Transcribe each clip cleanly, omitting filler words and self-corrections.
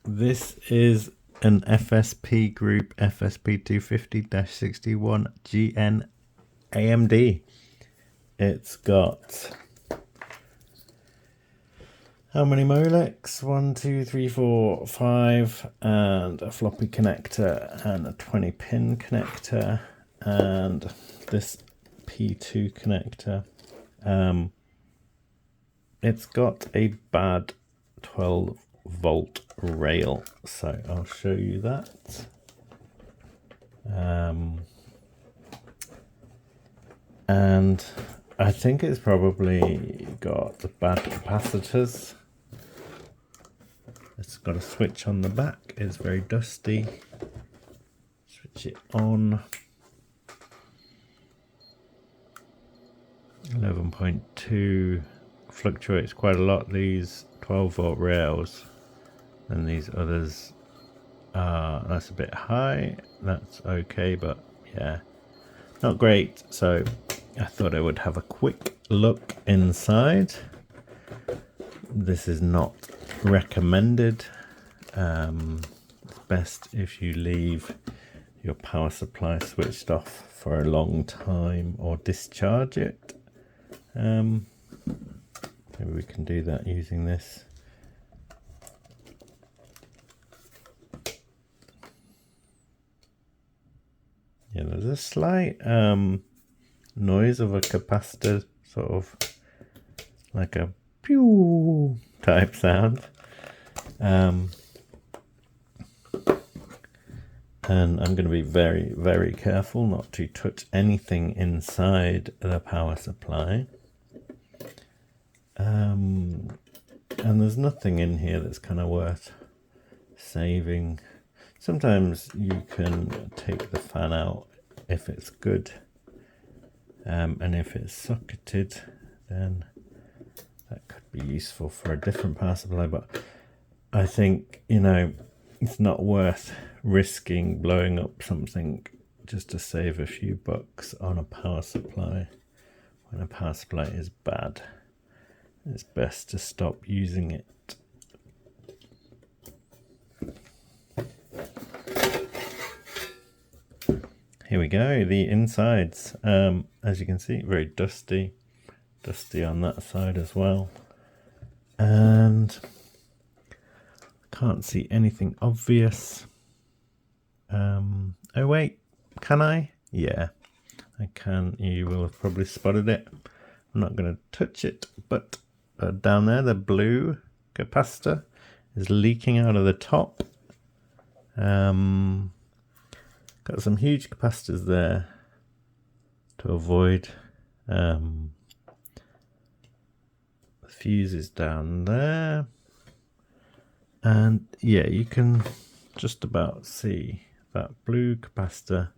This is an FSP group FSP 250-61 GN AMD. It's got how many Molecs? 1, 2, 3, 4, 5, and a floppy connector and a 20-pin connector and this P2 connector. It's got a bad 12-volt rail, so I'll show you that. And I think it's probably got the bad capacitors. It's got a switch on the back, it's very dusty. Switch it on. 11.2 fluctuates quite a lot, these 12-volt rails, and these others are, that's a bit high, that's okay, but yeah, not great. So I thought I would have a quick look inside. This is not recommended. It's best if you leave your power supply switched off for a long time or discharge it. Maybe we can do that using this. Yeah, there's a slight noise of a capacitor, sort of like a pew type sound. And I'm going to be very, very careful not to touch anything inside the power supply. And there's nothing in here that's kind of worth saving. Sometimes you can take the fan out if it's good, and if it's socketed, then that could be useful for a different power supply. But I think, you know, it's not worth risking blowing up something just to save a few bucks on a power supply. When a power supply is bad, it's best to stop using it. Here we go, the insides. As you can see, very dusty on that side as well. And can't see anything obvious. Oh wait, can I? Yeah, I can. You will have probably spotted it. I'm not going to touch it, but down there, the blue capacitor is leaking out of the top. Got some huge capacitors there to avoid. The fuse is down there. And yeah, you can just about see that blue capacitor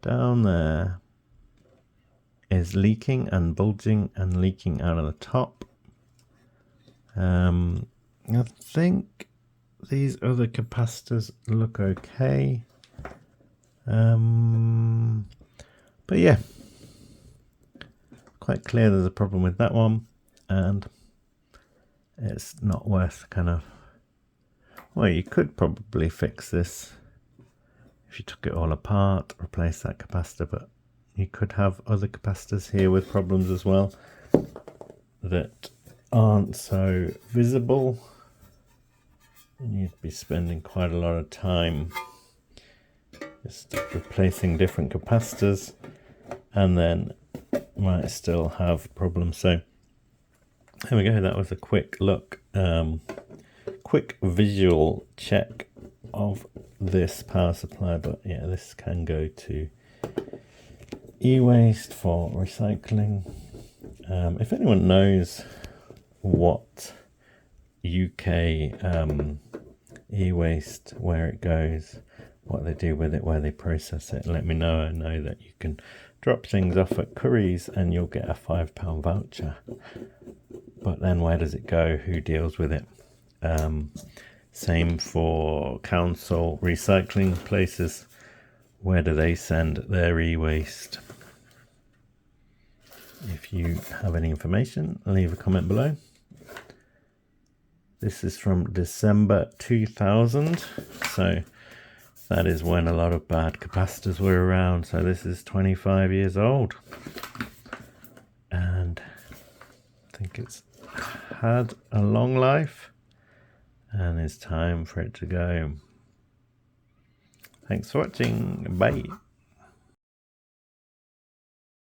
down there is leaking and bulging and leaking out of the top. I think these other capacitors look okay. But yeah, quite clear there's a problem with that one, and it's not worth kind of, well, you could probably fix this if you took it all apart, replace that capacitor, but you could have other capacitors here with problems as well that aren't so visible, and you'd be spending quite a lot of time just replacing different capacitors, and then might still have problems. So there we go, that was a quick look, quick visual check of this power supply. But yeah, this can go to e-waste for recycling. If anyone knows what UK e-waste, where it goes, what they do with it, where they process it, let me know. I know that you can drop things off at Curry's and you'll get a £5 voucher, but then where does it go? Who deals with it? Same for council recycling places. Where do they send their e-waste? If you have any information, leave a comment below. This is from December 2000, so that is when a lot of bad capacitors were around. So this is 25 years old, and I think it's had a long life and it's time for it to go. Thanks for watching. Bye.